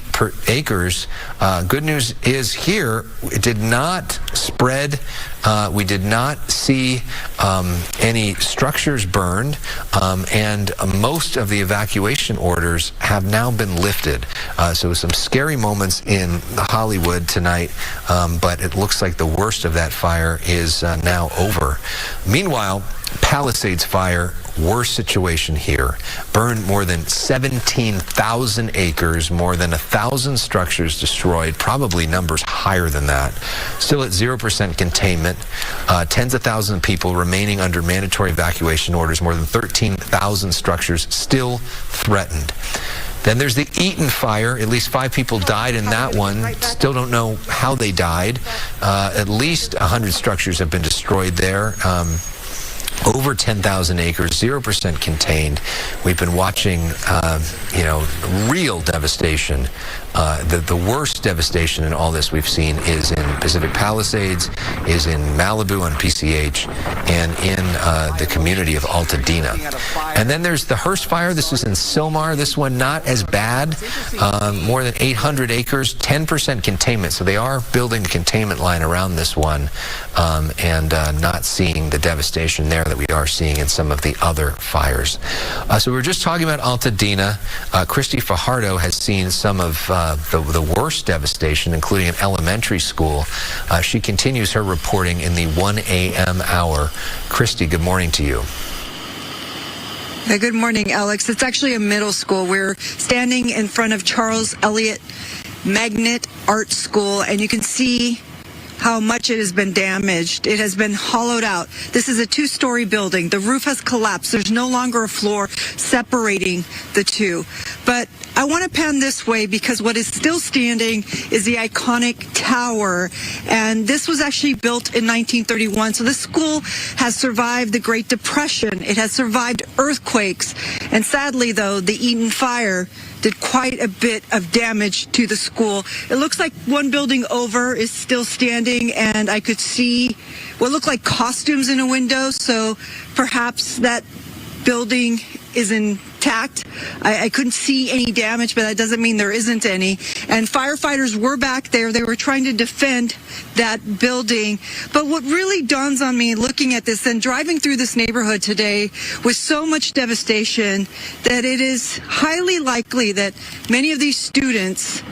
per acres. Good news is here, it did not spread. We did not see any structures burned, and most of the evacuation orders have now been lifted. So some scary moments in Hollywood tonight, but it looks like the worst of that fire is now over. Meanwhile, Palisades fire, worst situation here. Burned more than 17,000 acres, more than 1,000 structures destroyed, probably numbers higher than that. Still at 0% containment. Tens of thousands of people remaining under mandatory evacuation orders, more than 13,000 structures still threatened. Then there's the Eaton fire. At least 5 people died in that one. Still don't know how they died. At least 100 structures have been destroyed there. Over 10,000 acres, 0% contained. We've been watching, real devastation. The worst devastation in all this we've seen is in Pacific Palisades, is in Malibu on PCH, and in the community of Altadena. And then there's the Hurst fire. This is in Sylmar. This one not as bad. More than 800 acres, 10% containment. So they are building a containment line around this one, and not seeing the devastation there that we are seeing in some of the other fires. So we were just talking about Altadena. Christy Fajardo has seen some of the worst devastation, including an elementary school. She continues her reporting in the 1 a.m. hour. Christy, good morning to you. Good morning, Alex. It's actually a middle school. We're standing in front of Charles Eliot Magnet Art School, and you can see how much it has been damaged. It has been hollowed out. This is a 2-story building. The roof has collapsed. There's no longer a floor separating the two. But I want to pan this way because what is still standing is the iconic tower. And this was actually built in 1931. So this school has survived the Great Depression. It has survived earthquakes. And sadly, though, the Eaton fire did quite a bit of damage to the school. It looks like one building over is still standing, and I could see what looked like costumes in a window, so perhaps that building is intact. I couldn't see any damage, but that doesn't mean there isn't any. And firefighters were back there. They were trying to defend that building. But what really dawns on me looking at this and driving through this neighborhood today with so much devastation that it is highly likely that many of these students